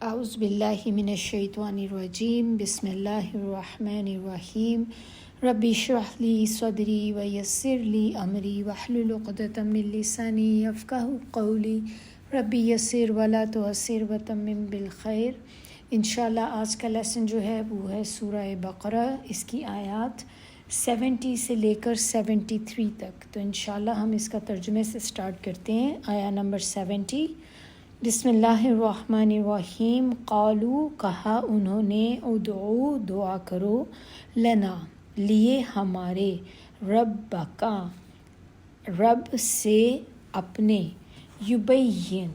اعوذ باللہ من الشیطان الرجیم بسم اللہ الرحمن الرحیم ربی اشرح لی صدری ویسر لی امری واحلل عقدۃ من لسانی یفقہوا قولی ربی یسر ولا تعسر وتمم بالخیر۔ انشاءاللہ آج کا لیسن جو ہے وہ ہے سورہ بقرہ، اس کی آیات 70 سے لے کر 73 تک۔ تو انشاءاللہ ہم اس کا ترجمے سے سٹارٹ کرتے ہیں۔ آیا نمبر 70، بسم اللہ الرحمن الرحیم۔ قالو، کہا انہوں نے، ادعو، دعا کرو، لنا، لیے ہمارے، ربکا، رب سے اپنے، یبین،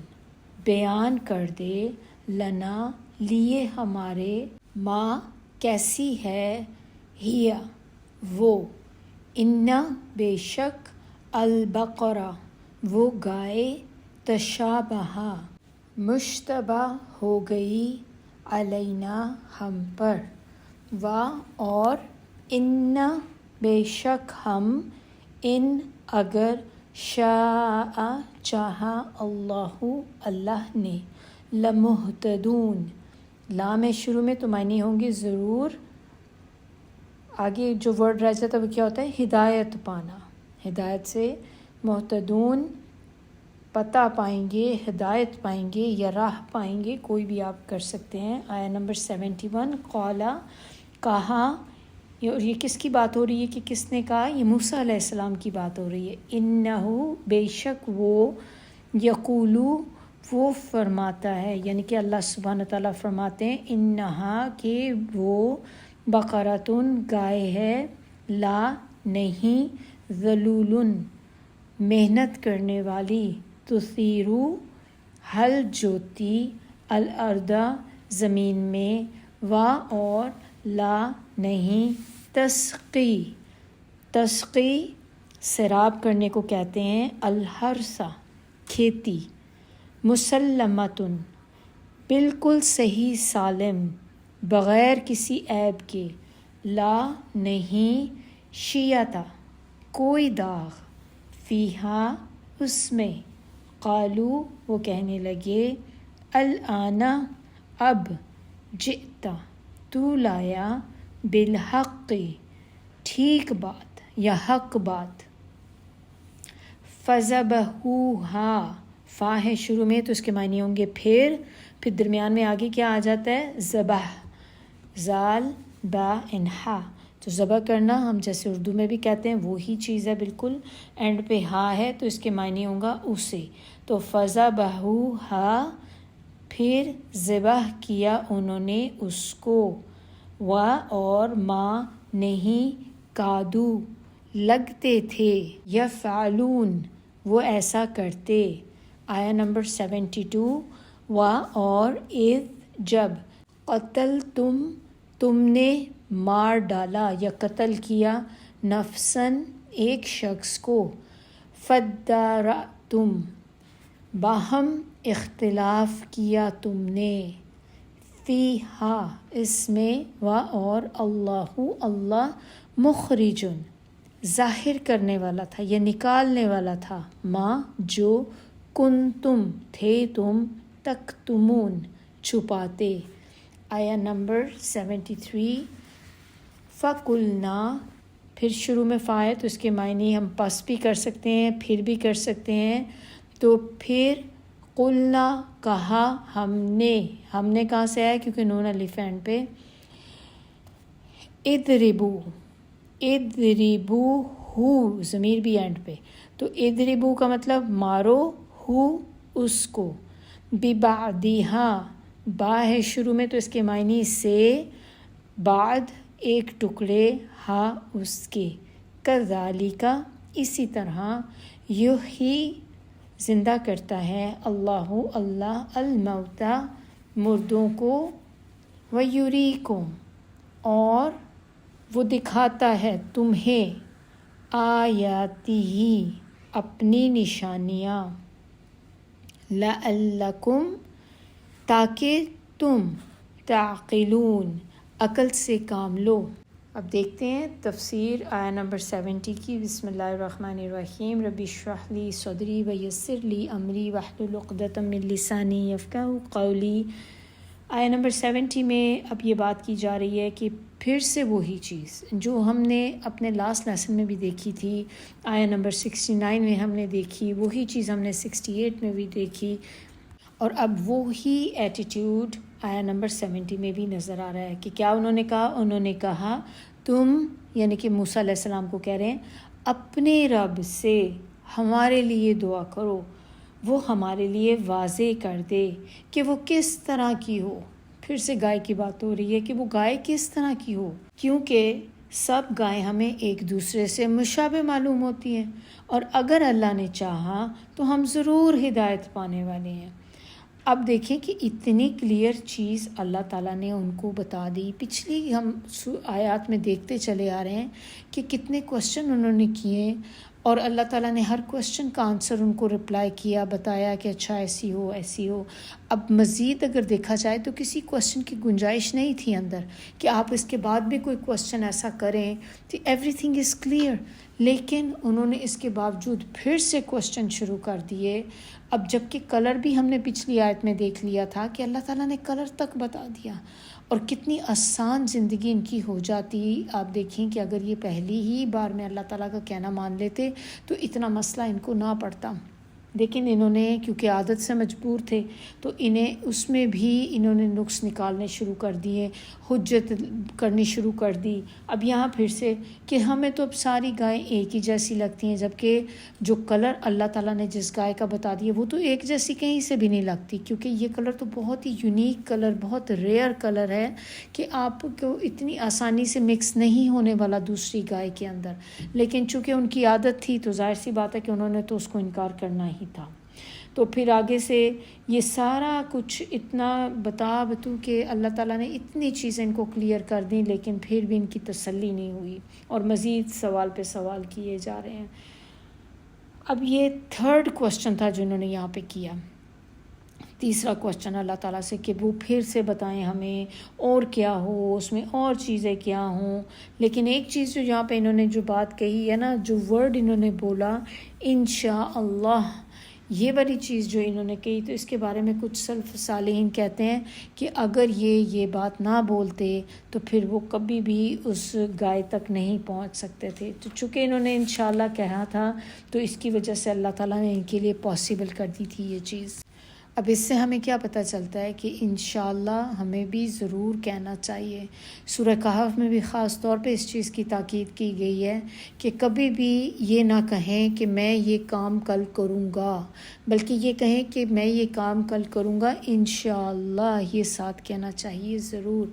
بیان کر دے، لنا، لیے ہمارے، ما، کیسی ہے، ہیا، وہ، انا، بے شک، البقرہ، وہ گائے، تشابہ، مشتبہ ہو گئی، علینا، ہم پر، اور، ان، بے شک ہم، ان، اگر، شاء، چاہا، اللہ نے، لمہتدون، لام شروع میں تو معنی ہوں گے ضرور، آگے جو ورڈ رہ جاتا ہے وہ کیا ہوتا ہے، ہدایت پانا، ہدایت سے مہتدون، پتہ پائیں گے، ہدایت پائیں گے یا راہ پائیں گے، کوئی بھی آپ کر سکتے ہیں۔ آیا نمبر 71، قالا، کہا، اور یہ کس کی بات ہو رہی ہے کہ کس نے کہا، یہ موسیٰ علیہ السلام کی بات ہو رہی ہے۔ انہو، بے شک وہ، یقولو، وہ فرماتا ہے، یعنی کہ اللہ سبحانہ تعالیٰ فرماتے ہیں، انہا، کہ وہ، بقرۃن، گائے ہے، لا، نہیں، ذلولن، محنت کرنے والی، تثیرو، ہل جوتی، الارض، زمین میں، اور، لا، نہیں، تسقی، تسقی، سیراب کرنے کو کہتے ہیں، الحرث، کھیتی، مسلمتن، بالکل صحیح سالم، بغیر کسی عیب کے، لا، نہیں، شیعتا، کوئی داغ، فیہا، اس میں، قالو، وہ کہنے لگے، الآن، اب، جئتا، تو لایا، بالحق، ٹھیک بات یا حق بات، فذبحوہا، فا ہے شروع میں تو اس کے معنی ہوں گے پھر درمیان میں آگے کیا آ جاتا ہے، ذبح، زال، با، انہا، تو ذبح کرنا ہم جیسے اردو میں بھی کہتے ہیں وہی چیز ہے بالکل، اینڈ پہ ہا ہے تو اس کے معنی ہوگا اسے، تو فذبحوہا، پھر ذبح کیا انہوں نے اس کو، اور، ما، نہیں، کادو، لگتے تھے، یفعلون، وہ ایسا کرتے۔ آیا نمبر 72، اور، اذ، جب، قتل، تم نے مار ڈالا یا قتل کیا، نفسن، ایک شخص کو، فادارأتم، باہم اختلاف کیا تم نے، فیہا، اس میں، اور، اللہ، مخرجن، ظاہر کرنے والا تھا یا نکالنے والا تھا، ما، جو، کنتم، تھے تم، تکتمون، چھپاتے۔ آیا نمبر 73، فَقُلْنَا، پھر شروع میں فا ہے تو اس کے معنی ہم پس بھی کر سکتے ہیں پھر بھی کر سکتے ہیں، تو پھر، قلنا، کہا، ہم نے کہاں سے آیا کیونکہ نون الف اینڈ پہ، اضربو، ہو، ضمیر بھی اینڈ پہ، تو اضربو کا مطلب مارو، ہو، اس کو، ببعدہا، با ہے شروع میں تو اس کے معنی سے، بعد، ایک ٹکڑے، ہا، اس کے، کذالک، اسی طرح، یحیی، زندہ کرتا ہے، اللہ، الموتى، مردوں کو، ویریکم، اور وہ دکھاتا ہے تمہیں، آیاتہ، اپنی نشانیاں، لعلکم، تاکہ تم، تعقلون، عقل سے کام لو۔ اب دیکھتے ہیں تفسیر آیا نمبر 70 کی۔ بسم اللہ الرحمن الرحیم، ربی اشرح لی صدری ویسر لی امری واحلل عقدۃ من لسانی یفقہوا قولی۔ آیا نمبر 70 میں اب یہ بات کی جا رہی ہے کہ پھر سے وہی چیز جو ہم نے اپنے لاسٹ لیسن میں بھی دیکھی تھی، آیا نمبر 69 میں ہم نے دیکھی، وہی چیز ہم نے 68 میں بھی دیکھی، اور اب وہی ایٹیٹیوڈ آیا نمبر 70 میں بھی نظر آ رہا ہے کہ کیا انہوں نے کہا تم یعنی کہ موسیٰ علیہ السلام کو کہہ رہے ہیں اپنے رب سے ہمارے لیے دعا کرو، وہ ہمارے لیے واضح کر دے کہ وہ کس طرح کی ہو۔ پھر سے گائے کی بات ہو رہی ہے کہ وہ گائے کس طرح کی ہو، کیونکہ سب گائیں ہمیں ایک دوسرے سے مشابہ معلوم ہوتی ہیں، اور اگر اللہ نے چاہا تو ہم ضرور ہدایت پانے والے ہیں۔ اب دیکھیں کہ اتنی کلیئر چیز اللہ تعالیٰ نے ان کو بتا دی۔ پچھلی ہم آیات میں دیکھتے چلے آ رہے ہیں کہ کتنے کوسچن انہوں نے کیے، اور اللہ تعالیٰ نے ہر کوسچن کا آنسر ان کو رپلائی کیا، بتایا کہ اچھا ایسی ہو۔ اب مزید اگر دیکھا جائے تو کسی کوسچن کی گنجائش نہیں تھی اندر کہ آپ اس کے بعد بھی کوئی کوسچن ایسا کریں، تو ایوری تھنگ از کلیئر، لیکن انہوں نے اس کے باوجود پھر سے کوسچن شروع کر دیے۔ اب جب کہ کلر بھی ہم نے پچھلی آیت میں دیکھ لیا تھا کہ اللہ تعالیٰ نے کلر تک بتا دیا، اور کتنی آسان زندگی ان کی ہو جاتی۔ آپ دیکھیں کہ اگر یہ پہلی ہی بار میں اللہ تعالیٰ کا کہنا مان لیتے تو اتنا مسئلہ ان کو نہ پڑتا، لیکن انہوں نے کیونکہ عادت سے مجبور تھے تو انہیں اس میں بھی انہوں نے نقص نکالنے شروع کر دیے، حجت کرنی شروع کر دی۔ اب یہاں پھر سے کہ ہمیں تو اب ساری گائیں ایک ہی جیسی لگتی ہیں، جبکہ جو کلر اللہ تعالیٰ نے جس گائے کا بتا دیا وہ تو ایک جیسی کہیں سے بھی نہیں لگتی، کیونکہ یہ کلر تو بہت ہی یونیک کلر، بہت ریئر کلر ہے کہ آپ کو اتنی آسانی سے مکس نہیں ہونے والا دوسری گائے کے اندر، لیکن چونکہ ان کی عادت تھی تو ظاہر سی بات ہے کہ انہوں نے تو اس کو انکار کرنا ہی تھا۔ تو پھر آگے سے یہ سارا کچھ اتنا بتو کہ اللہ تعالیٰ نے اتنی چیزیں ان کو کلیئر کر دیں، لیکن پھر بھی ان کی تسلی نہیں ہوئی، اور مزید سوال پہ سوال کیے جا رہے ہیں۔ اب یہ تھرڈ کوسچن تھا جو انہوں نے یہاں پہ کیا، تیسرا کوسچن اللہ تعالیٰ سے کہ وہ پھر سے بتائیں ہمیں اور کیا ہو، اس میں اور چیزیں کیا ہوں۔ لیکن ایک چیز جو یہاں پہ انہوں نے جو بات کہی ہے نا، جو ورڈ انہوں نے بولا انشاءاللہ، یہ والی چیز جو انہوں نے کہی، تو اس کے بارے میں کچھ سلف صالحین کہتے ہیں کہ اگر یہ بات نہ بولتے تو پھر وہ کبھی بھی اس گائے تک نہیں پہنچ سکتے تھے، تو چونکہ انہوں نے انشاءاللہ کہا تھا تو اس کی وجہ سے اللہ تعالیٰ نے ان کے لیے پاسبل کر دی تھی یہ چیز۔ اب اس سے ہمیں کیا پتہ چلتا ہے کہ انشاءاللہ ہمیں بھی ضرور کہنا چاہیے۔ سورہ کہف میں بھی خاص طور پہ اس چیز کی تاکید کی گئی ہے کہ کبھی بھی یہ نہ کہیں کہ میں یہ کام کل کروں گا، بلکہ یہ کہیں کہ میں یہ کام کل کروں گا انشاءاللہ، یہ ساتھ کہنا چاہیے ضرور۔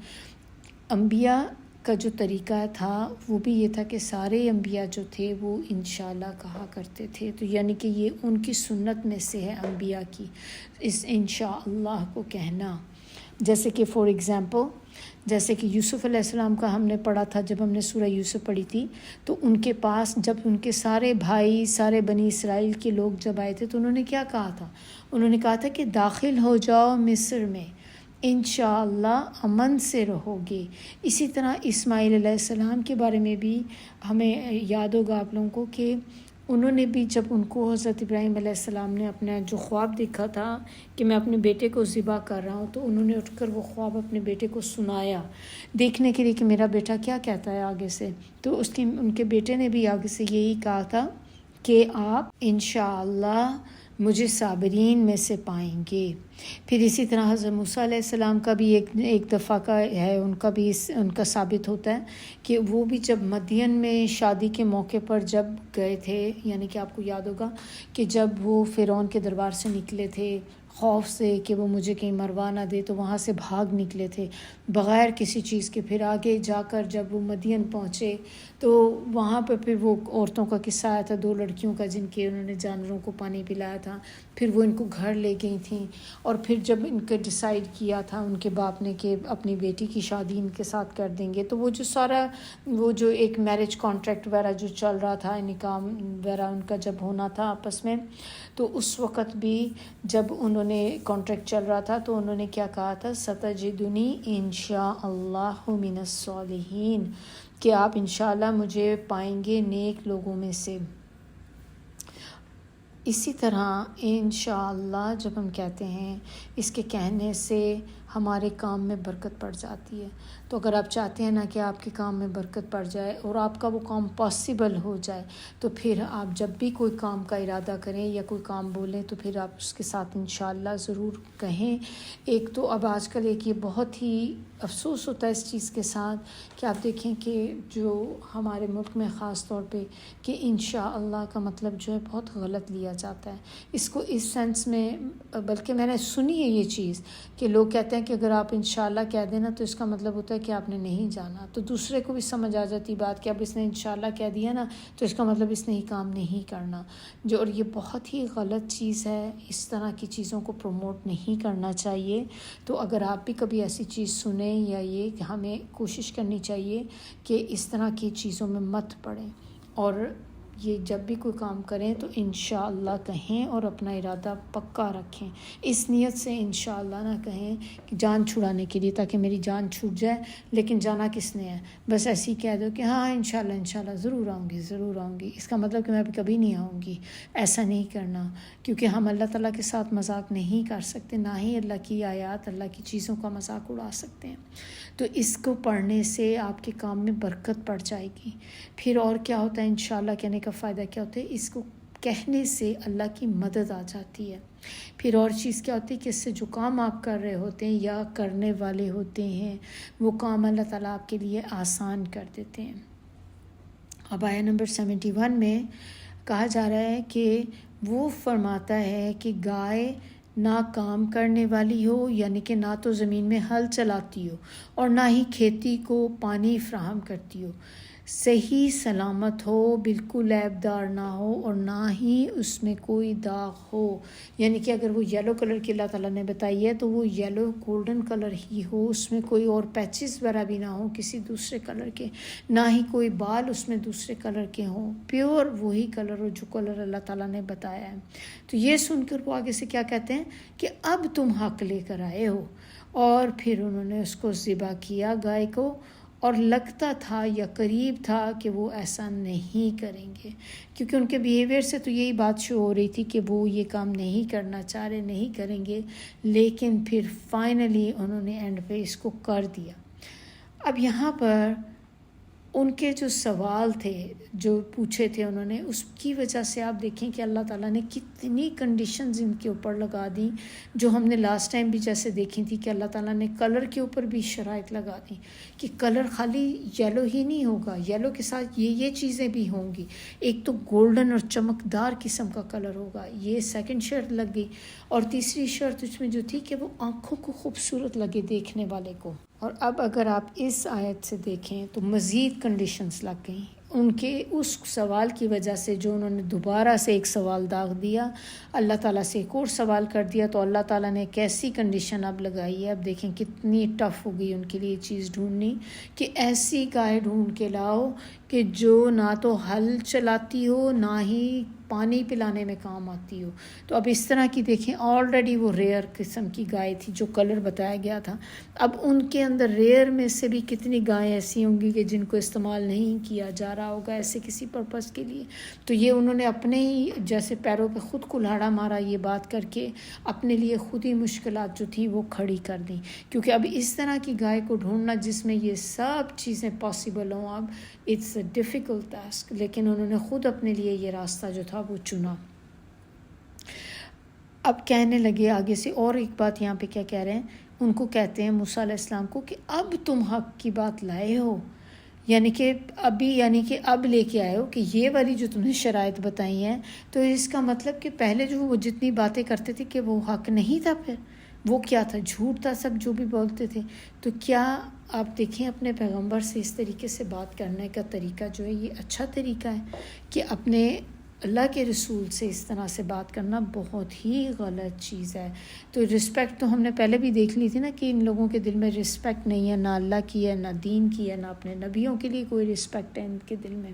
انبیاء کا جو طریقہ تھا وہ بھی یہ تھا کہ سارے انبیاء جو تھے وہ انشاءاللہ کہا کرتے تھے، تو یعنی کہ یہ ان کی سنت میں سے ہے انبیاء کی، اس انشاءاللہ کو کہنا۔ جیسے کہ فور ایگزامپل، جیسے کہ یوسف علیہ السلام کا ہم نے پڑھا تھا، جب ہم نے سورہ یوسف پڑھی تھی تو ان کے پاس جب ان کے سارے بھائی، سارے بنی اسرائیل کے لوگ جب آئے تھے تو انہوں نے کیا کہا تھا؟ انہوں نے کہا تھا کہ داخل ہو جاؤ مصر میں، انشاءاللہ امن سے رہو گے۔ اسی طرح اسماعیل علیہ السلام کے بارے میں بھی ہمیں یاد ہوگا آپ لوگوں کو کہ انہوں نے بھی جب ان کو حضرت ابراہیم علیہ السلام نے اپنا جو خواب دیکھا تھا کہ میں اپنے بیٹے کو ذبح کر رہا ہوں، تو انہوں نے اٹھ کر وہ خواب اپنے بیٹے کو سنایا دیکھنے کے لیے کہ میرا بیٹا کیا کہتا ہے آگے سے، تو ان کے بیٹے نے بھی آگے سے یہی کہا تھا کہ آپ انشاءاللہ مجھے صابرین میں سے پائیں گے۔ پھر اسی طرح حضرت موسیٰ علیہ السلام کا بھی ایک دفعہ کا ہے، ان کا ثابت ہوتا ہے کہ وہ بھی جب مدین میں شادی کے موقع پر جب گئے تھے، یعنی کہ آپ کو یاد ہوگا کہ جب وہ فرعون کے دربار سے نکلے تھے خوف سے کہ وہ مجھے کہیں مروا نہ دے، تو وہاں سے بھاگ نکلے تھے بغیر کسی چیز کے۔ پھر آگے جا کر جب وہ مدین پہنچے تو وہاں پہ پھر وہ عورتوں کا قصہ آیا تھا، 2 لڑکیوں کا جن کے انہوں نے جانوروں کو پانی پلایا تھا، پھر وہ ان کو گھر لے گئی تھیں، اور پھر جب ان کے ڈیسائیڈ کیا تھا ان کے باپ نے کہ اپنی بیٹی کی شادی ان کے ساتھ کر دیں گے، تو وہ جو سارا وہ جو ایک میرج کانٹریکٹ وغیرہ جو چل رہا تھا، نکاح وغیرہ ان کا جب ہونا تھا آپس میں، تو اس وقت بھی جب انہوں نے کانٹریکٹ چل رہا تھا تو انہوں نے کیا کہا تھا، ستجدنی انشاءاللہ من الصالحین، کہ آپ انشاءاللہ مجھے پائیں گے نیک لوگوں میں سے۔ اسی طرح انشاءاللہ جب ہم کہتے ہیں، اس کے کہنے سے ہمارے کام میں برکت پڑ جاتی ہے۔ تو اگر آپ چاہتے ہیں نا کہ آپ کے کام میں برکت پڑ جائے اور آپ کا وہ کام پاسبل ہو جائے، تو پھر آپ جب بھی کوئی کام کا ارادہ کریں یا کوئی کام بولیں تو پھر آپ اس کے ساتھ انشاءاللہ ضرور کہیں۔ ایک تو اب آج کل ایک یہ بہت ہی افسوس ہوتا ہے اس چیز کے ساتھ کہ آپ دیکھیں کہ جو ہمارے ملک میں خاص طور پہ کہ انشاءاللہ کا مطلب جو ہے بہت غلط لیا جاتا ہے۔ اس کو اس سینس میں، بلکہ میں نے سنی ہے یہ چیز کہ لوگ کہتے ہیں کہ اگر آپ انشاءاللہ کہہ دیں نا تو اس کا مطلب ہوتا ہے کہ آپ نے نہیں جانا، تو دوسرے کو بھی سمجھ آ جاتی بات کہ اب اس نے انشاءاللہ کہہ دیا نا تو اس کا مطلب اس نے یہ کام نہیں کرنا، جو اور یہ بہت ہی غلط چیز ہے۔ اس طرح کی چیزوں کو پروموٹ نہیں کرنا چاہیے۔ تو اگر آپ بھی کبھی ایسی چیز سنیں یا یہ کہ ہمیں کوشش کرنی چاہیے کہ اس طرح کی چیزوں میں مت پڑیں، اور یہ جب بھی کوئی کام کریں تو انشاءاللہ کہیں اور اپنا ارادہ پکا رکھیں، اس نیت سے انشاءاللہ نہ کہیں کہ جان چھڑانے کے لیے تاکہ میری جان چھوٹ جائے، لیکن جانا کس نے ہے، بس ایسے ہی کہہ دو کہ ہاں انشاءاللہ ضرور آؤں گی، اس کا مطلب کہ میں کبھی نہیں آؤں گی۔ ایسا نہیں کرنا، کیونکہ ہم اللہ تعالیٰ کے ساتھ مذاق نہیں کر سکتے، نہ ہی اللہ کی آیات، اللہ کی چیزوں کا مذاق اڑا سکتے ہیں۔ تو اس کو پڑھنے سے آپ کے کام میں برکت پڑ جائے گی۔ پھر اور کیا ہوتا ہے انشاءاللہ کہنے کا فائدہ کیا ہوتا ہے، اس کو کہنے سے اللہ کی مدد آ جاتی ہے۔ پھر اور چیز کیا ہوتی ہے کہ اس سے جو کام آپ کر رہے ہوتے ہیں یا کرنے والے ہوتے ہیں وہ کام اللہ تعالیٰ آپ کے لیے آسان کر دیتے ہیں۔ اب آیت نمبر 71 میں کہا جا رہا ہے کہ وہ فرماتا ہے کہ گائے نہ کام کرنے والی ہو، یعنی کہ نہ تو زمین میں ہل چلاتی ہو اور نہ ہی کھیتی کو پانی فراہم کرتی ہو، صحیح سلامت ہو، بالکل عیب دار نہ ہو اور نہ ہی اس میں کوئی داغ ہو، یعنی کہ اگر وہ یلو کلر کی اللہ تعالیٰ نے بتائی ہے تو وہ یلو گولڈن کلر ہی ہو، اس میں کوئی اور پیچز وغیرہ بھی نہ ہو کسی دوسرے کلر کے، نہ ہی کوئی بال اس میں دوسرے کلر کے ہوں، پیور وہی کلر ہو جو کلر اللہ تعالیٰ نے بتایا ہے۔ تو یہ سن کر وہ آگے سے کیا کہتے ہیں کہ اب تم حق لے کر آئے ہو، اور پھر انہوں نے اس کو ذبح کیا گائے کو، اور لگتا تھا یا قریب تھا کہ وہ ایسا نہیں کریں گے، کیونکہ ان کے بیہیویئر سے تو یہی بات شو ہو رہی تھی کہ وہ یہ کام نہیں کرنا چاہ رہے، نہیں کریں گے، لیکن پھر فائنلی انہوں نے اینڈ پہ اس کو کر دیا۔ اب یہاں پر ان کے جو سوال تھے جو پوچھے تھے انہوں نے، اس کی وجہ سے آپ دیکھیں کہ اللہ تعالیٰ نے کتنی کنڈیشنز ان کے اوپر لگا دیں، جو ہم نے لاسٹ ٹائم بھی جیسے دیکھی تھی کہ اللہ تعالیٰ نے کلر کے اوپر بھی شرائط لگا دیں کہ کلر خالی یلو ہی نہیں ہوگا، یلو کے ساتھ یہ چیزیں بھی ہوں گی، ایک تو گولڈن اور چمکدار قسم کا کلر ہوگا، یہ سیکنڈ شرط لگ گئی، اور تیسری شرط اس میں جو تھی کہ وہ آنکھوں کو خوبصورت لگے دیکھنے والے کو۔ اور اب اگر آپ اس آیت سے دیکھیں تو مزید کنڈیشنز لگ گئیں ان کے اس سوال کی وجہ سے، جو انہوں نے دوبارہ سے ایک سوال داغ دیا، اللہ تعالیٰ سے ایک اور سوال کر دیا، تو اللہ تعالیٰ نے کیسی کنڈیشن اب لگائی ہے۔ اب دیکھیں کتنی ٹف ہو گئی ان کے لیے چیز ڈھونڈنی کہ ایسی گائے ڈھونڈ کے لاؤ کہ جو نہ تو ہل چلاتی ہو نہ ہی پانی پلانے میں کام آتی ہو۔ تو اب اس طرح کی دیکھیں آلریڈی وہ ریئر قسم کی گائے تھی جو کلر بتایا گیا تھا، اب ان کے اندر ریئر میں سے بھی کتنی گائیں ایسی ہوں گی کہ جن کو استعمال نہیں کیا جا رہا ہوگا ایسے کسی پرپس کے لیے۔ تو یہ انہوں نے اپنے ہی جیسے پیروں پہ خود کلہاڑا مارا، یہ بات کر کے اپنے لیے خود ہی مشکلات جو تھی وہ کھڑی کر دیں، کیونکہ اب اس طرح کی گائے کو ڈھونڈنا جس میں یہ سب چیزیں پاسبل ہوں، اب اٹس اے ڈیفیکلٹ ٹاسک، لیکن انہوں نے خود اپنے لیے یہ راستہ جو تھا وہ چنا۔ اب کہنے لگے آگے سے، اور ایک بات یہاں پہ کیا کہہ رہے ہیں، ان کو کہتے ہیں موسیٰ علیہ السلام کو کہ اب تم حق کی بات لائے ہو، یعنی کہ اب لے کے آئے ہو کہ یہ والی جو تم نے شرائط بتائی ہیں، تو اس کا مطلب کہ پہلے جو وہ جتنی باتیں کرتے تھے کہ وہ حق نہیں تھا، پھر وہ کیا تھا، جھوٹ تھا سب جو بھی بولتے تھے۔ تو کیا آپ دیکھیں اپنے پیغمبر سے اس طریقے سے بات کرنے کا طریقہ جو ہے یہ اچھا طریقہ ہے کہ اپنے اللہ کے رسول سے اس طرح سے بات کرنا بہت ہی غلط چیز ہے۔ تو رسپیکٹ تو ہم نے پہلے بھی دیکھ لی تھی نا کہ ان لوگوں کے دل میں رسپیکٹ نہیں ہے، نہ اللہ کی ہے، نہ دین کی ہے، نہ اپنے نبیوں کے لیے کوئی رسپیکٹ ہے ان کے دل میں۔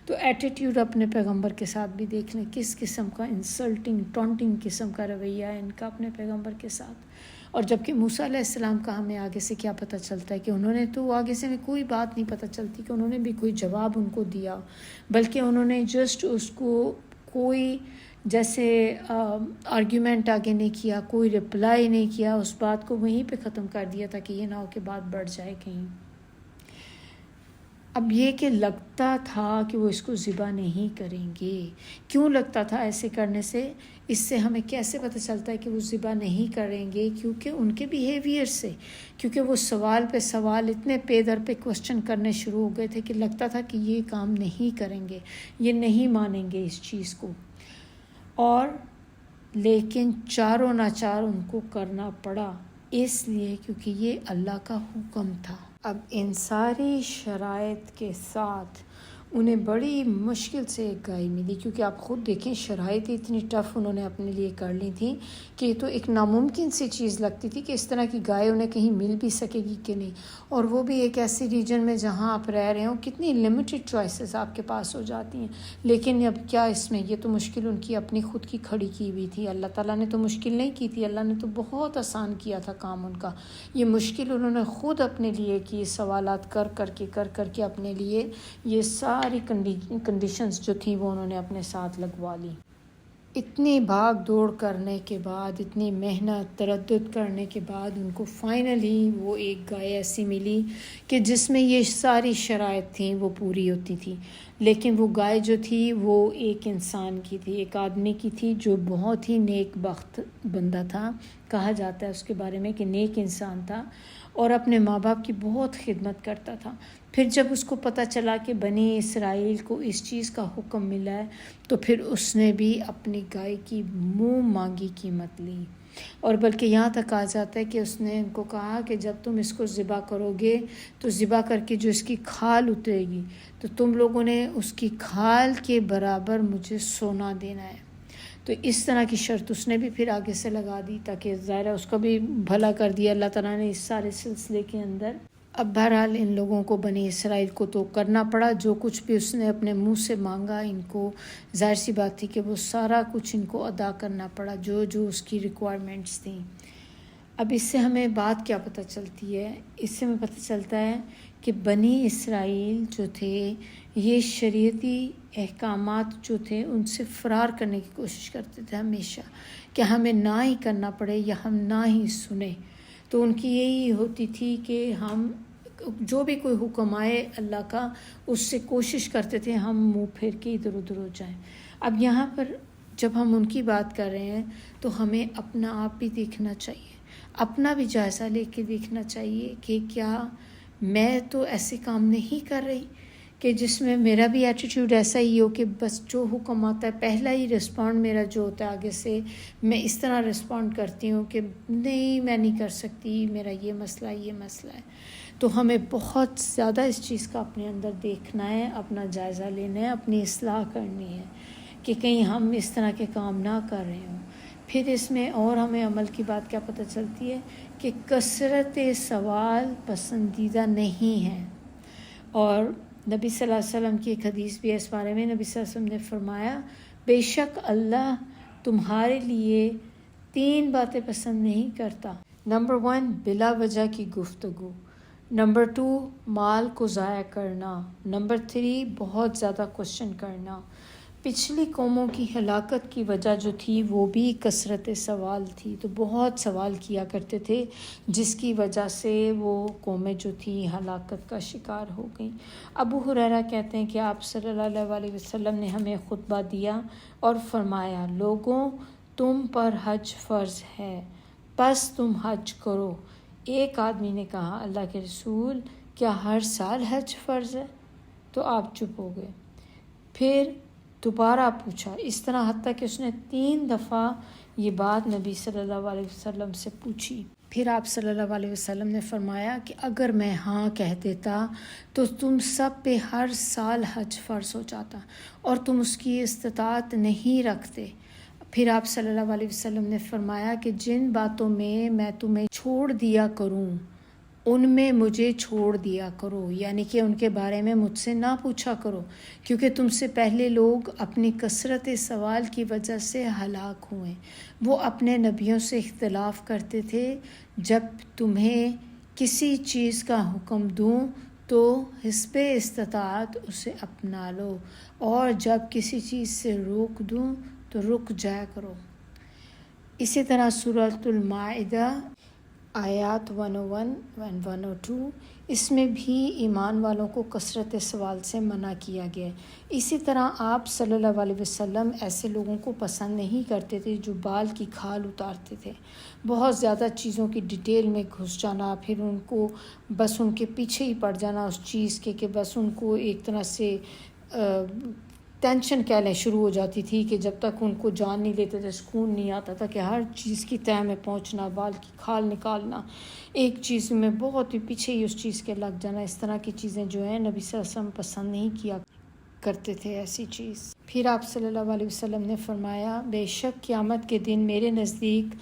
تو ایٹیٹیوڈ اپنے پیغمبر کے ساتھ بھی دیکھ لیں، کس قسم کا انسلٹنگ ٹونٹنگ قسم کا رویہ ہے ان کا اپنے پیغمبر کے ساتھ۔ اور جبکہ موسیٰ علیہ السلام کا ہمیں آگے سے کیا پتہ چلتا ہے کہ انہوں نے تو آگے سے ہمیں کوئی بات نہیں پتہ چلتی کہ انہوں نے بھی کوئی جواب ان کو دیا، بلکہ انہوں نے جسٹ اس کو کوئی جیسے آرگیومنٹ آگے نہیں کیا، کوئی رپلائی نہیں کیا، اس بات کو وہیں پہ ختم کر دیا تھا کہ یہ نہ ہو کہ بات بڑھ جائے کہیں۔ اب یہ کہ لگتا تھا کہ وہ اس کو ذبح نہیں کریں گے، کیوں لگتا تھا ایسے کرنے سے؟ اس سے ہمیں کیسے پتہ چلتا ہے کہ وہ ذبح نہیں کریں گے؟ کیونکہ ان کے بیہیویئر سے، کیونکہ وہ سوال پہ سوال اتنے پے در پہ کوسچن کرنے شروع ہو گئے تھے کہ لگتا تھا کہ یہ کام نہیں کریں گے، یہ نہیں مانیں گے اس چیز کو، اور لیکن چاروں ناچار ان کو کرنا پڑا، اس لیے کیونکہ یہ اللہ کا حکم تھا۔ اب ان ساری شرائط کے ساتھ انہیں بڑی مشکل سے ایک گائے ملی، کیونکہ آپ خود دیکھیں شرائط اتنی ٹف انہوں نے اپنے لیے کر لی تھی کہ یہ تو ایک ناممکن سی چیز لگتی تھی کہ اس طرح کی گائے انہیں کہیں مل بھی سکے گی کہ نہیں، اور وہ بھی ایک ایسی ریجن میں جہاں آپ رہ رہے ہوں، کتنی لمیٹڈ چوائسیز آپ کے پاس ہو جاتی ہیں۔ لیکن اب کیا اس میں، یہ تو مشکل ان کی اپنی خود کی کھڑی کی ہوئی تھی، اللہ تعالیٰ نے تو مشکل نہیں کی تھی، اللہ نے تو بہت آسان کیا تھا کام ان کا۔ یہ مشکل انہوں نے خود اپنے لیے کی، سوالات کر کر کے اپنے لیے یہ ساری کنڈیشنز جو تھیں وہ انہوں نے اپنے ساتھ لگوا لی۔ اتنی بھاگ دوڑ کرنے کے بعد، اتنی محنت تردد کرنے کے بعد ان کو فائنلی وہ ایک گائے ایسی ملی کہ جس میں یہ ساری شرائط تھیں وہ پوری ہوتی تھی، لیکن وہ گائے جو تھی وہ ایک انسان کی تھی، ایک آدمی کی تھی جو بہت ہی نیک بخت بندہ تھا، کہا جاتا ہے اس کے بارے میں کہ نیک انسان تھا، اور اپنے ماں باپ کی بہت خدمت کرتا تھا۔ پھر جب اس کو پتہ چلا کہ بنی اسرائیل کو اس چیز کا حکم ملا ہے تو پھر اس نے بھی اپنی گائے کی منہ مانگی قیمت لی، اور بلکہ یہاں تک کہا جاتا ہے کہ اس نے ان کو کہا کہ جب تم اس کو ذبح کرو گے تو ذبح کر کے جو اس کی کھال اترے گی تو تم لوگوں نے اس کی کھال کے برابر مجھے سونا دینا ہے۔ تو اس طرح کی شرط اس نے بھی پھر آگے سے لگا دی، تاکہ ظاہر اس کا بھی بھلا کر دیا اللہ تعالیٰ نے اس سارے سلسلے کے اندر۔ اب بہرحال ان لوگوں کو بنی اسرائیل کو تو کرنا پڑا، جو کچھ بھی اس نے اپنے منہ سے مانگا، ان کو ظاہر سی بات تھی کہ وہ سارا کچھ ان کو ادا کرنا پڑا، جو اس کی ریکوائرمنٹس تھیں۔ اب اس سے ہمیں بات کیا پتہ چلتی ہے؟ اس سے ہمیں پتہ چلتا ہے کہ بنی اسرائیل جو تھے یہ شریعتی احکامات جو تھے ان سے فرار کرنے کی کوشش کرتے تھے ہمیشہ، کہ ہمیں نہ ہی کرنا پڑے یا ہم نہ ہی سنیں۔ تو ان کی یہی ہوتی تھی کہ ہم جو بھی کوئی حکم آئے اللہ کا، اس سے کوشش کرتے تھے ہم منہ پھیر کے ادھر ادھر ہو جائیں۔ اب یہاں پر جب ہم ان کی بات کر رہے ہیں تو ہمیں اپنا آپ بھی دیکھنا چاہیے، اپنا بھی جائزہ لے کے دیکھنا چاہیے کہ کیا میں تو ایسے کام نہیں کر رہی کہ جس میں میرا بھی ایٹیٹیوڈ ایسا ہی ہو کہ بس جو حکم آتا ہے پہلا ہی رسپونڈ میرا جو ہوتا ہے آگے سے میں اس طرح رسپونڈ کرتی ہوں کہ نہیں میں نہیں کر سکتی، میرا یہ مسئلہ ہے۔ تو ہمیں بہت زیادہ اس چیز کا اپنے اندر دیکھنا ہے، اپنا جائزہ لینا ہے، اپنی اصلاح کرنی ہے کہ کہیں ہم اس طرح کے کام نہ کر رہے ہوں۔ پھر اس میں اور ہمیں عمل کی بات کیا پتہ چلتی ہے کہ کثرت سوال پسندیدہ نہیں ہے، اور نبی صلی اللہ علیہ وسلم کی ایک حدیث بھی ہے اس بارے میں، نبی صلی اللہ علیہ وسلم نے فرمایا بے شک اللہ تمہارے لیے 3 باتیں پسند نہیں کرتا۔ نمبر 1 بلا وجہ کی گفتگو، نمبر 2 مال کو ضائع کرنا، نمبر 3 بہت زیادہ کوشچن کرنا۔ پچھلی قوموں کی ہلاکت کی وجہ جو تھی وہ بھی کثرت سوال تھی، تو بہت سوال کیا کرتے تھے جس کی وجہ سے وہ قومیں جو تھیں ہلاکت کا شکار ہو گئیں۔ ابو ہریرہ کہتے ہیں کہ آپ صلی اللہ علیہ وسلم نے ہمیں خطبہ دیا اور فرمایا لوگوں تم پر حج فرض ہے پس تم حج کرو۔ ایک آدمی نے کہا اللہ کے رسول کیا ہر سال حج فرض ہے؟ تو آپ چپ ہو گئے۔ پھر دوبارہ پوچھا، اس طرح حتیٰ کہ اس نے 3 دفعہ یہ بات نبی صلی اللہ علیہ وسلم سے پوچھی۔ پھر آپ صلی اللہ علیہ وسلم نے فرمایا کہ اگر میں ہاں کہہ دیتا تو تم سب پہ ہر سال حج فرض ہو جاتا اور تم اس کی استطاعت نہیں رکھتے۔ پھر آپ صلی اللہ علیہ وسلم نے فرمایا کہ جن باتوں میں تمہیں چھوڑ دیا کروں ان میں مجھے چھوڑ دیا کرو، یعنی کہ ان کے بارے میں مجھ سے نہ پوچھا کرو، کیونکہ تم سے پہلے لوگ اپنی کثرت سوال کی وجہ سے ہلاک ہوئے۔ وہ اپنے نبیوں سے اختلاف کرتے تھے، جب تمہیں کسی چیز کا حکم دوں تو حسب استطاعت اسے اپنا لو، اور جب کسی چیز سے روک دوں تو رک جایا کرو۔ اسی طرح سورۃ المائدہ آیات 101 and 102 اس میں بھی ایمان والوں کو کثرت سوال سے منع کیا گیا ہے۔ اسی طرح آپ صلی اللہ علیہ وسلم ایسے لوگوں کو پسند نہیں کرتے تھے جو بال کی کھال اتارتے تھے، بہت زیادہ چیزوں کی ڈیٹیل میں گھس جانا، پھر ان کو بس ان کے پیچھے ہی پڑ جانا اس چیز کے کہ بس ان کو ایک طرح سے ٹینشن کہہ لیں شروع ہو جاتی تھی کہ جب تک ان کو جان نہیں لیتے تھے سکون نہیں آتا تھا کہ ہر چیز کی تہہ میں پہنچنا، بال کی کھال نکالنا، ایک چیز میں بہت ہی پیچھے ہی اس چیز کے لگ جانا، اس طرح کی چیزیں جو ہیں نبی صلی اللہ علیہ وسلم پسند نہیں کیا کرتے تھے ایسی چیز۔ پھر آپ صلی اللہ علیہ وسلم نے فرمایا بے شک قیامت کے دن میرے نزدیک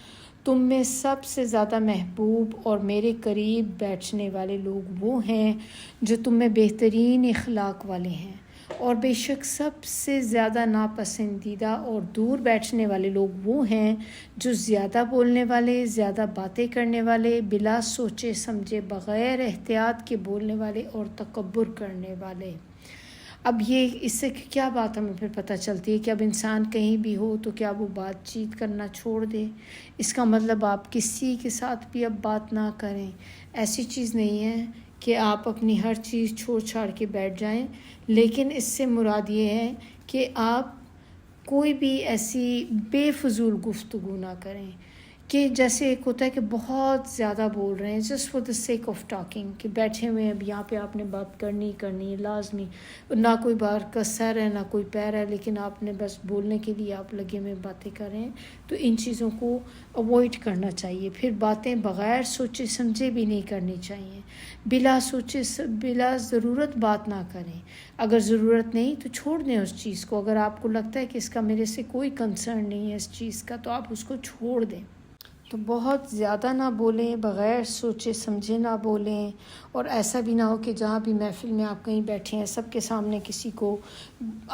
تم میں سب سے زیادہ محبوب اور میرے قریب بیٹھنے والے لوگ وہ ہیں جو تم میں بہترین اخلاق والے ہیں، اور بے شک سب سے زیادہ ناپسندیدہ اور دور بیٹھنے والے لوگ وہ ہیں جو زیادہ بولنے والے، زیادہ باتیں کرنے والے، بلا سوچے سمجھے بغیر احتیاط کے بولنے والے اور تکبر کرنے والے۔ اب یہ اس سے کیا بات ہمیں پھر پتہ چلتی ہے کہ اب انسان کہیں بھی ہو تو کیا وہ بات چیت کرنا چھوڑ دے؟ اس کا مطلب آپ کسی کے ساتھ بھی اب بات نہ کریں، ایسی چیز نہیں ہے کہ آپ اپنی ہر چیز چھوڑ چھاڑ کے بیٹھ جائیں، لیکن اس سے مراد یہ ہے کہ آپ کوئی بھی ایسی بے فضول گفتگو نہ کریں کہ جیسے ایک ہوتا ہے کہ بہت زیادہ بول رہے ہیں just for the sake of talking, کہ بیٹھے ہوئے ہیں اب یہاں پہ آپ نے بات کرنی ہے لازمی، نہ کوئی بار کا سر ہے نہ کوئی پیر ہے، لیکن آپ نے بس بولنے کے لیے آپ لگے ہوئے باتیں کر رہے ہیں، تو ان چیزوں کو اوائڈ کرنا چاہیے۔ پھر باتیں بغیر سوچے سمجھے بھی نہیں کرنی چاہیے، بلا ضرورت بات نہ کریں، اگر ضرورت نہیں تو چھوڑ دیں اس چیز کو، اگر آپ کو لگتا ہے کہ اس کا میرے سے کوئی کنسرن نہیں ہے اس چیز کا تو آپ اس کو چھوڑ دیں۔ تو بہت زیادہ نہ بولیں، بغیر سوچے سمجھے نہ بولیں، اور ایسا بھی نہ ہو کہ جہاں بھی محفل میں آپ کہیں بیٹھے ہیں سب کے سامنے کسی کو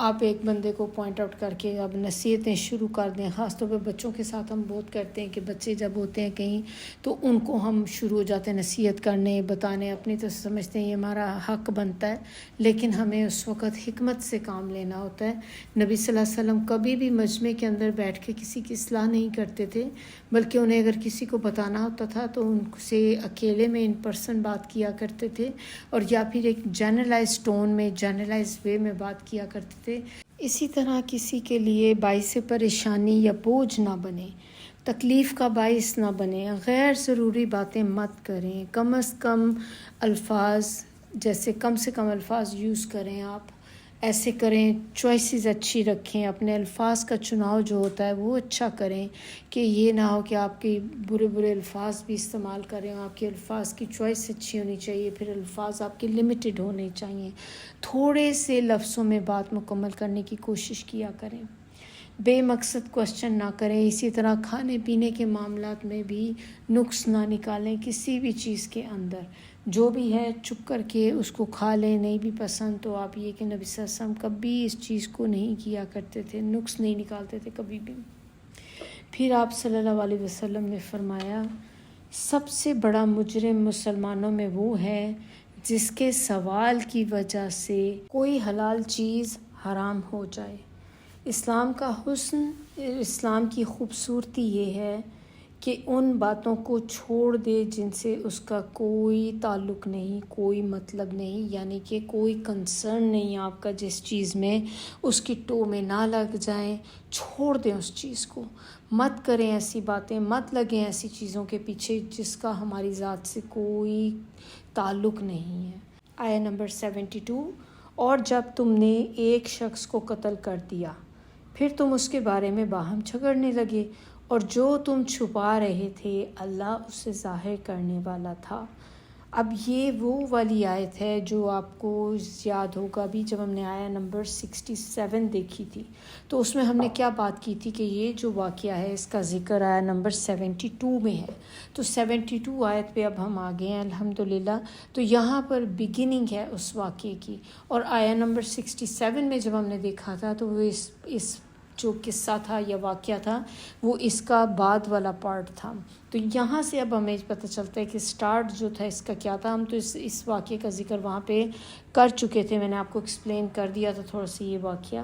آپ ایک بندے کو پوائنٹ آؤٹ کر کے اب نصیحتیں شروع کر دیں۔ خاص طور پہ بچوں کے ساتھ ہم بہت کرتے ہیں کہ بچے جب ہوتے ہیں کہیں تو ان کو ہم شروع ہو جاتے ہیں نصیحت کرنے، بتانے، اپنی طرف سے سمجھتے ہیں یہ ہمارا حق بنتا ہے، لیکن ہمیں اس وقت حکمت سے کام لینا ہوتا ہے۔ نبی صلی اللہ علیہ وسلم کبھی بھی مجمع کے اندر بیٹھ کے کسی کی اصلاح نہیں کرتے تھے، بلکہ انہیں اگر کسی کو بتانا ہوتا تھا تو ان سے اکیلے میں ان پرسن بات کیا کرتے تھے، اور یا پھر ایک جنرلائز ٹون میں جنرلائز وے میں بات کیا کرتے تھے۔ اسی طرح کسی کے لیے باعث پریشانی یا بوجھ نہ بنے، تکلیف کا باعث نہ بنے، غیر ضروری باتیں مت کریں، کم از کم الفاظ یوز کریں، آپ ایسے کریں، چوائسیز اچھی رکھیں، اپنے الفاظ کا چناؤ جو ہوتا ہے وہ اچھا کریں، کہ یہ نہ ہو کہ آپ کے برے الفاظ بھی استعمال کریں، آپ کے الفاظ کی چوائس اچھی ہونی چاہیے، پھر الفاظ آپ کے لمیٹڈ ہونے چاہیے، تھوڑے سے لفظوں میں بات مکمل کرنے کی کوشش کیا کریں، بے مقصد کوشچن نہ کریں۔ اسی طرح کھانے پینے کے معاملات میں بھی نقص نہ نکالیں، کسی بھی چیز کے اندر جو بھی ہے چپ کر کے اس کو کھا لیں، نہیں بھی پسند تو آپ یہ کہ نبی صلی اللہ علیہ وسلم کبھی اس چیز کو نہیں کیا کرتے تھے، نقص نہیں نکالتے تھے کبھی بھی۔ پھر آپ صلی اللہ علیہ وسلم نے فرمایا سب سے بڑا مجرم مسلمانوں میں وہ ہے جس کے سوال کی وجہ سے کوئی حلال چیز حرام ہو جائے۔ اسلام کا حسن، اسلام کی خوبصورتی یہ ہے کہ ان باتوں کو چھوڑ دے جن سے اس کا کوئی تعلق نہیں، کوئی مطلب نہیں، یعنی کہ کوئی کنسرن نہیں آپ کا جس چیز میں، اس کی ٹو میں نہ لگ جائیں، چھوڑ دیں اس چیز کو، مت کریں ایسی باتیں، مت لگیں ایسی چیزوں کے پیچھے جس کا ہماری ذات سے کوئی تعلق نہیں ہے۔ آیہ نمبر 72، اور جب تم نے ایک شخص کو قتل کر دیا پھر تم اس کے بارے میں باہم جھگڑنے لگے، اور جو تم چھپا رہے تھے اللہ اسے ظاہر کرنے والا تھا۔ اب یہ وہ والی آیت ہے جو آپ کو یاد ہوگا بھی جب ہم نے آیہ نمبر 67 دیکھی تھی، تو اس میں ہم نے کیا بات کی تھی کہ یہ جو واقعہ ہے اس کا ذکر آیہ نمبر 72 میں ہے، تو 72 آیت پہ اب ہم آ گئے ہیں الحمدللہ۔ تو یہاں پر بگننگ ہے اس واقعے کی، اور آیہ نمبر 67 میں جب ہم نے دیکھا تھا تو وہ اس جو قصہ تھا یا واقعہ تھا وہ اس کا بعد والا پارٹ تھا۔ تو یہاں سے اب ہمیں پتہ چلتا ہے کہ سٹارٹ جو تھا اس کا کیا تھا۔ ہم تو اس واقعے کا ذکر وہاں پہ کر چکے تھے، میں نے آپ کو ایکسپلین کر دیا تھا تھوڑا سا یہ واقعہ۔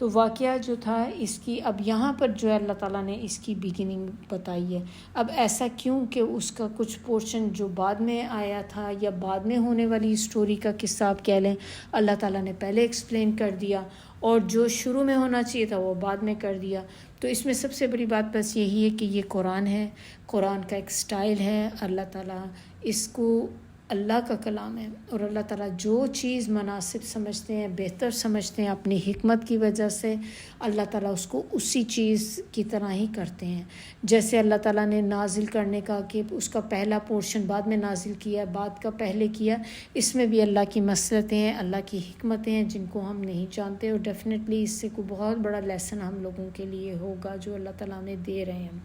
تو واقعہ جو تھا اس کی اب یہاں پر جو ہے اللہ تعالیٰ نے اس کی بگننگ بتائی ہے. اب ایسا کیوں کہ اس کا کچھ پورشن جو بعد میں آیا تھا یا بعد میں ہونے والی اسٹوری کا قصہ آپ کہہ لیں اللہ تعالیٰ نے پہلے ایکسپلین کر دیا اور جو شروع میں ہونا چاہیے تھا وہ بعد میں کر دیا. تو اس میں سب سے بڑی بات بس یہی ہے کہ یہ قرآن ہے, قرآن کا ایک سٹائل ہے. اللہ تعالیٰ اس کو اللہ کا کلام ہے اور اللہ تعالیٰ جو چیز مناسب سمجھتے ہیں, بہتر سمجھتے ہیں اپنی حکمت کی وجہ سے, اللہ تعالیٰ اس کو اسی چیز کی طرح ہی کرتے ہیں. جیسے اللہ تعالیٰ نے نازل کرنے کا کہ اس کا پہلا پورشن بعد میں نازل کیا, بعد کا پہلے کیا, اس میں بھی اللہ کی مصلحتیں ہیں, اللہ کی حکمتیں ہیں جن کو ہم نہیں جانتے, اور ڈیفینیٹلی اس سے کوئی بہت بڑا لیسن ہم لوگوں کے لیے ہوگا جو اللہ تعالیٰ نے دے رہے ہیں.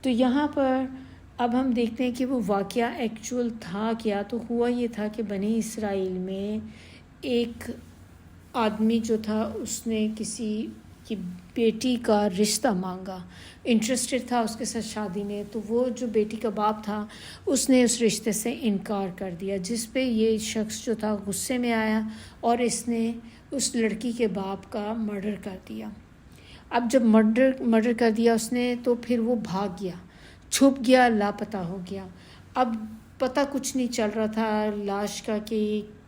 تو یہاں پر اب ہم دیکھتے ہیں کہ وہ واقعہ ایکچول تھا کیا. تو ہوا یہ تھا کہ بنی اسرائیل میں ایک آدمی جو تھا اس نے کسی کی بیٹی کا رشتہ مانگا, انٹرسٹڈ تھا اس کے ساتھ شادی میں. تو وہ جو بیٹی کا باپ تھا اس نے اس رشتے سے انکار کر دیا, جس پہ یہ شخص جو تھا غصے میں آیا اور اس نے اس لڑکی کے باپ کا مرڈر کر دیا. اب جب مرڈر کر دیا اس نے تو پھر وہ بھاگ گیا, چھپ گیا, لاپتہ ہو گیا. اب پتہ کچھ نہیں چل رہا تھا لاش کا کہ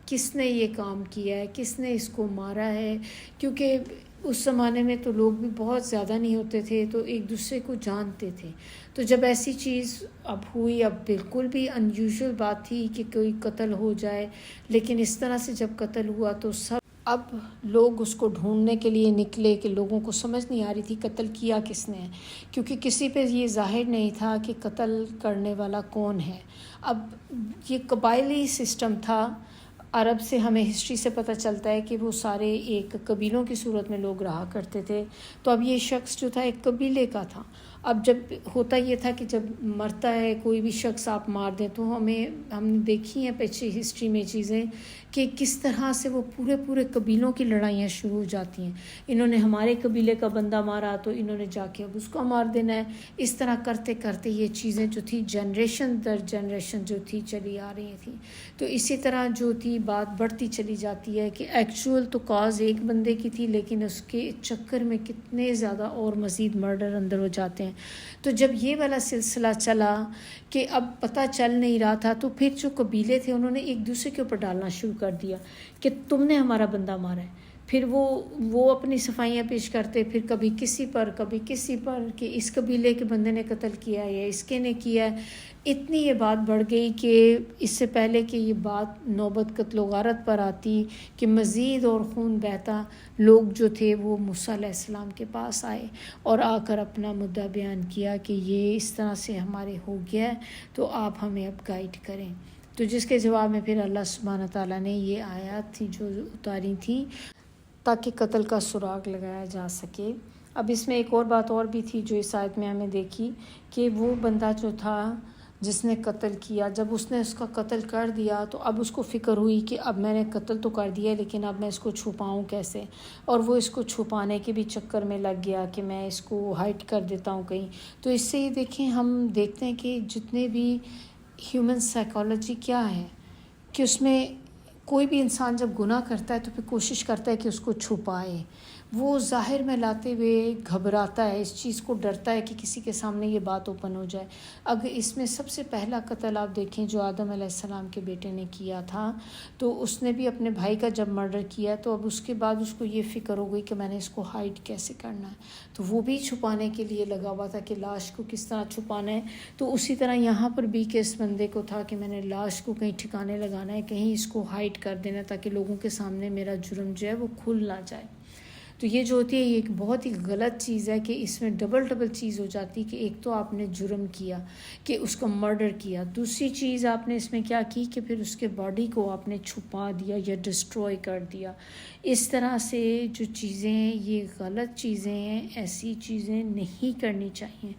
کس نے یہ کام کیا ہے, کس نے اس کو مارا ہے, کیونکہ اس زمانے میں تو لوگ بھی بہت زیادہ نہیں ہوتے تھے تو ایک دوسرے کو جانتے تھے. تو جب ایسی چیز اب ہوئی, اب بالکل بھی ان یوزول بات تھی کہ کوئی قتل ہو جائے, لیکن اس طرح سے جب قتل ہوا تو سب اب لوگ اس کو ڈھونڈنے کے لیے نکلے کہ لوگوں کو سمجھ نہیں آ رہی تھی قتل کیا کس نے, کیونکہ کسی پہ یہ ظاہر نہیں تھا کہ قتل کرنے والا کون ہے. اب یہ قبائلی سسٹم تھا, عرب سے ہمیں ہسٹری سے پتہ چلتا ہے کہ وہ سارے ایک قبیلوں کی صورت میں لوگ رہا کرتے تھے. تو اب یہ شخص جو تھا ایک قبیلے کا تھا. اب جب ہوتا یہ تھا کہ جب مرتا ہے کوئی بھی شخص آپ مار دیں تو ہم نے دیکھی ہیں پیچھے ہسٹری میں چیزیں کہ کس طرح سے وہ پورے قبیلوں کی لڑائیاں شروع ہو جاتی ہیں. انہوں نے ہمارے قبیلے کا بندہ مارا تو انہوں نے جا کے اب اس کو مار دینا ہے. اس طرح کرتے کرتے یہ چیزیں جو تھی جنریشن در جنریشن جو تھی چلی آ رہی تھیں. تو اسی طرح جو تھی بات بڑھتی چلی جاتی ہے کہ ایکچول تو کاز ایک بندے کی تھی, لیکن اس کے چکر میں کتنے زیادہ اور مزید مرڈر اندر ہو جاتے ہیں. تو جب یہ والا سلسلہ چلا کہ اب پتہ چل نہیں رہا تھا تو پھر جو قبیلے تھے انہوں نے ایک دوسرے کے اوپر ڈالنا شروع کر دیا کہ تم نے ہمارا بندہ مارا ہے. پھر وہ اپنی صفائیاں پیش کرتے, پھر کبھی کسی پر کہ اس قبیلے کے بندے نے قتل کیا یا اس کے نے کیا ہے. اتنی یہ بات بڑھ گئی کہ اس سے پہلے کہ یہ بات نوبت قتل و غارت پر آتی کہ مزید اور خون بہتا, لوگ جو تھے وہ موسیٰ علیہ السلام کے پاس آئے اور آ کر اپنا مدعا بیان کیا کہ یہ اس طرح سے ہمارے ہو گیا ہے تو آپ ہمیں اب گائیڈ کریں. تو جس کے جواب میں پھر اللہ سبحانہ تعالیٰ نے یہ آیات تھی جو اتاری تھیں تاکہ قتل کا سراغ لگایا جا سکے. اب اس میں ایک اور بات اور بھی تھی جو اس آیت میں ہمیں دیکھی کہ وہ بندہ جو تھا جس نے قتل کیا, جب اس نے اس کا قتل کر دیا تو اب اس کو فکر ہوئی کہ اب میں نے قتل تو کر دیا لیکن اب میں اس کو چھپاؤں کیسے, اور وہ اس کو چھپانے کے بھی چکر میں لگ گیا کہ میں اس کو ہائڈ کر دیتا ہوں کہیں. تو اس سے یہ دیکھیں ہم دیکھتے ہیں کہ جتنے بھی ہیومن سائیکالوجی کیا ہے کہ اس میں کوئی بھی انسان جب گناہ کرتا ہے تو پھر کوشش کرتا ہے کہ اس کو چھپائے, وہ ظاہر میں لاتے ہوئے گھبراتا ہے, اس چیز کو ڈرتا ہے کہ کسی کے سامنے یہ بات اوپن ہو جائے. اگر اس میں سب سے پہلا قتل آپ دیکھیں جو آدم علیہ السلام کے بیٹے نے کیا تھا, تو اس نے بھی اپنے بھائی کا جب مرڈر کیا تو اب اس کے بعد اس کو یہ فکر ہو گئی کہ میں نے اس کو ہائڈ کیسے کرنا ہے, تو وہ بھی چھپانے کے لیے لگا ہوا تھا کہ لاش کو کس طرح چھپانا ہے. تو اسی طرح یہاں پر بھی کہ اس بندے کو تھا کہ میں نے لاش کو کہیں ٹھکانے لگانا ہے, کہیں اس کو ہائڈ کر دینا تاکہ لوگوں کے سامنے میرا جرم جو ہے وہ کھل نہ جائے. تو یہ جو ہوتی ہے یہ ایک بہت ہی غلط چیز ہے کہ اس میں ڈبل چیز ہو جاتی کہ ایک تو آپ نے جرم کیا کہ اس کا مرڈر کیا, دوسری چیز آپ نے اس میں کیا کی کہ پھر اس کے باڈی کو آپ نے چھپا دیا یا ڈسٹروائے کر دیا. اس طرح سے جو چیزیں یہ غلط چیزیں ہیں, ایسی چیزیں نہیں کرنی چاہیے.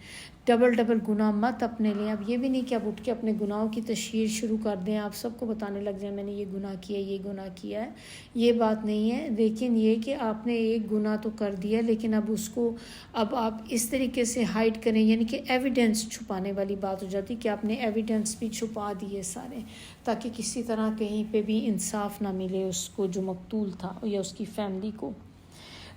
ڈبل گناہ مت اپنے لیں. اب یہ بھی نہیں کہ آپ اٹھ کے اپنے گناہوں کی تشہیر شروع کر دیں, آپ سب کو بتانے لگ جائیں میں نے یہ گناہ کیا ہے, یہ بات نہیں ہے. لیکن یہ کہ آپ نے ایک گناہ تو کر دیا لیکن اب اس کو اب آپ اس طریقے سے ہائڈ کریں, یعنی کہ ایویڈنس چھپانے والی بات ہو جاتی کہ آپ نے ایویڈنس بھی چھپا دیے سارے, تاکہ کسی طرح کہیں پہ بھی انصاف نہ ملے اس کو جو مقتول تھا یا اس کی فیملی کو.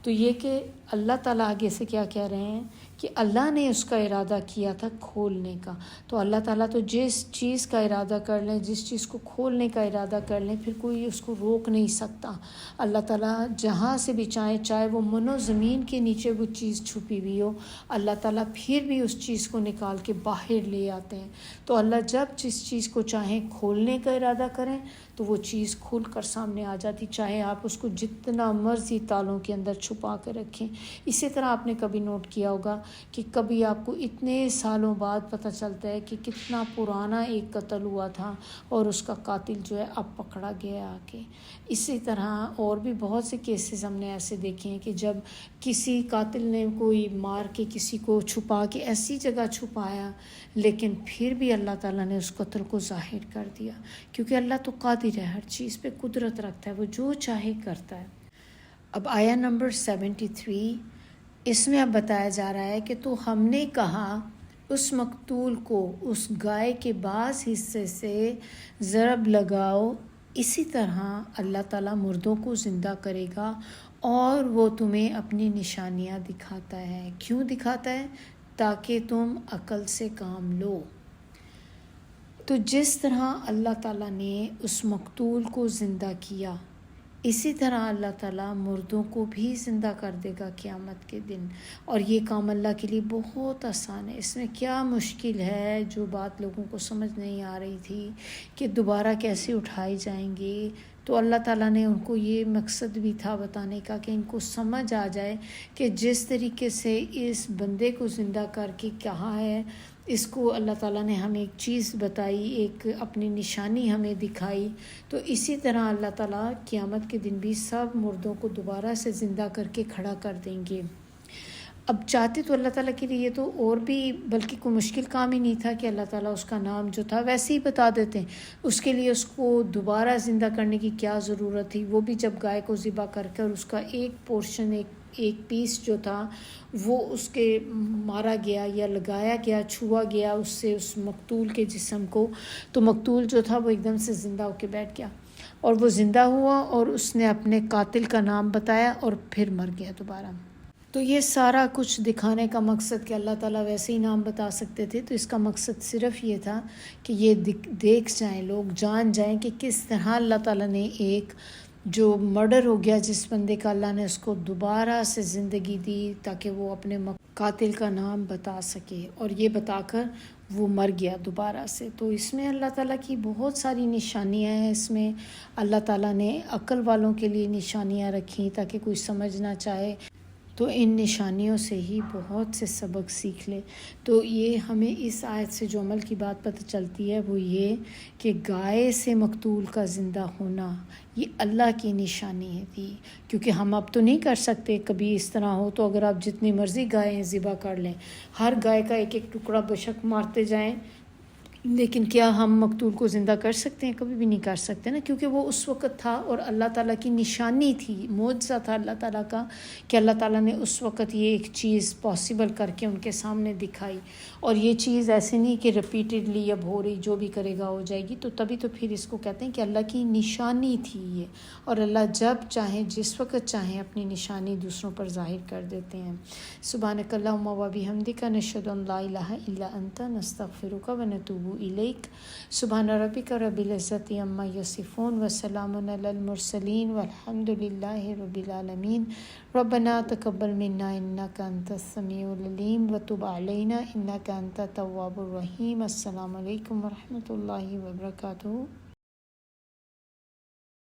تو یہ کہ اللہ تعالیٰ آگے سے کیا کہہ رہے ہیں کہ اللہ نے اس کا ارادہ کیا تھا کھولنے کا، تو اللہ تعالیٰ تو جس چیز کا ارادہ کر لیں، جس چیز کو کھولنے کا ارادہ کر لیں، پھر کوئی اس کو روک نہیں سکتا۔ اللہ تعالیٰ جہاں سے بھی چاہے وہ من و زمین کے نیچے وہ چیز چھپی ہوئی ہو، اللہ تعالیٰ پھر بھی اس چیز کو نکال کے باہر لے آتے ہیں۔ تو اللہ جب جس چیز کو چاہیں کھولنے کا ارادہ کریں تو وہ چیز کھل کر سامنے آ جاتی، چاہے آپ اس کو جتنا مرضی تالوں کے اندر چھپا کر رکھیں۔ اسی طرح آپ نے کبھی نوٹ کیا ہوگا کہ کبھی آپ کو اتنے سالوں بعد پتہ چلتا ہے کہ کتنا پرانا ایک قتل ہوا تھا اور اس کا قاتل جو ہے اب پکڑا گیا آ کے۔ اسی طرح اور بھی بہت سے کیسز ہم نے ایسے دیکھے ہیں کہ جب کسی قاتل نے کوئی مار کے کسی کو چھپا کے ایسی جگہ چھپایا، لیکن پھر بھی اللہ تعالیٰ نے اس قتل کو ظاہر کر دیا، کیونکہ اللہ تو قادر ہے، ہر چیز پہ قدرت رکھتا ہے، وہ جو چاہے کرتا ہے۔ اب آیا نمبر 73، اس میں اب بتایا جا رہا ہے کہ تو ہم نے کہا اس مقتول کو اس گائے کے بعض حصے سے ضرب لگاؤ، اسی طرح اللہ تعالیٰ مردوں کو زندہ کرے گا اور وہ تمہیں اپنی نشانیاں دکھاتا ہے۔ کیوں دکھاتا ہے؟ تاکہ تم عقل سے کام لو۔ تو جس طرح اللہ تعالیٰ نے اس مقتول کو زندہ کیا، اسی طرح اللہ تعالیٰ مردوں کو بھی زندہ کر دے گا قیامت کے دن، اور یہ کام اللہ کے لیے بہت آسان ہے۔ اس میں کیا مشکل ہے؟ جو بات لوگوں کو سمجھ نہیں آ رہی تھی کہ دوبارہ کیسے اٹھائی جائیں گے، تو اللہ تعالیٰ نے ان کو یہ مقصد بھی تھا بتانے کا کہ ان کو سمجھ آ جائے کہ جس طریقے سے اس بندے کو زندہ کر کے کہا ہے، اس کو اللہ تعالیٰ نے ہمیں ایک چیز بتائی، ایک اپنی نشانی ہمیں دکھائی، تو اسی طرح اللہ تعالیٰ قیامت کے دن بھی سب مردوں کو دوبارہ سے زندہ کر کے کھڑا کر دیں گے۔ اب چاہتے تو اللہ تعالیٰ کے لیے یہ تو اور بھی بلکہ کوئی مشکل کام ہی نہیں تھا کہ اللہ تعالیٰ اس کا نام جو تھا ویسے ہی بتا دیتے ہیں، اس کے لیے اس کو دوبارہ زندہ کرنے کی کیا ضرورت تھی؟ وہ بھی جب گائے کو ذبح کر کر اس کا ایک پورشن، ایک پیس جو تھا وہ اس کے مارا گیا یا لگایا گیا، چھوا گیا اس سے اس مقتول کے جسم کو، تو مقتول جو تھا وہ ایک دم سے زندہ ہو کے بیٹھ گیا، اور وہ زندہ ہوا اور اس نے اپنے قاتل کا نام بتایا اور پھر مر گیا دوبارہ۔ تو یہ سارا کچھ دکھانے کا مقصد کہ اللہ تعالیٰ ویسے ہی نام بتا سکتے تھے، تو اس کا مقصد صرف یہ تھا کہ یہ دیکھ جائیں لوگ، جان جائیں کہ کس طرح اللہ تعالیٰ نے ایک جو مرڈر ہو گیا جس بندے کا، اللہ نے اس کو دوبارہ سے زندگی دی تاکہ وہ اپنے قاتل کا نام بتا سکے، اور یہ بتا کر وہ مر گیا دوبارہ سے۔ تو اس میں اللہ تعالیٰ کی بہت ساری نشانیاں ہیں، اس میں اللہ تعالیٰ نے عقل والوں کے لیے نشانیاں رکھی تاکہ کوئی سمجھنا چاہے تو ان نشانیوں سے ہی بہت سے سبق سیکھ لے۔ تو یہ ہمیں اس آیت سے جو عمل کی بات پتہ چلتی ہے وہ یہ کہ گائے سے مقتول کا زندہ ہونا یہ اللہ کی نشانی ہے تھی، کیونکہ ہم اب تو نہیں کر سکتے کبھی اس طرح ہو، تو اگر آپ جتنی مرضی گائیں ذبح کر لیں، ہر گائے کا ایک ایک ٹکڑا بشک مارتے جائیں، لیکن کیا ہم مقتول کو زندہ کر سکتے ہیں؟ کبھی بھی نہیں کر سکتے نا، کیونکہ وہ اس وقت تھا اور اللہ تعالیٰ کی نشانی تھی، معجزہ تھا اللہ تعالیٰ کا کہ اللہ تعالیٰ نے اس وقت یہ ایک چیز پاسبل کر کے ان کے سامنے دکھائی، اور یہ چیز ایسے نہیں کہ ریپیٹڈلی اب ہو رہی، جو بھی کرے گا ہو جائے گی، تو تبھی تو پھر اس کو کہتے ہیں کہ اللہ کی نشانی تھی یہ، اور اللہ جب چاہیں جس وقت چاہیں اپنی نشانی دوسروں پر ظاہر کر دیتے ہیں۔ سبحانک اللہم و بحمدک، نشہد ان لا الہ الا انت، نستغفرک و نتوب الیک۔ سبحان ربک رب العزت عما یصفون وسلام علی المرسلین والحمد للہ رب العالمین۔ ربنا تقبل منا انک انت السمیع العلیم وتب علینا انک انت التواب الرحیم۔ السلام علیکم ورحمۃ اللہ وبرکاتہ۔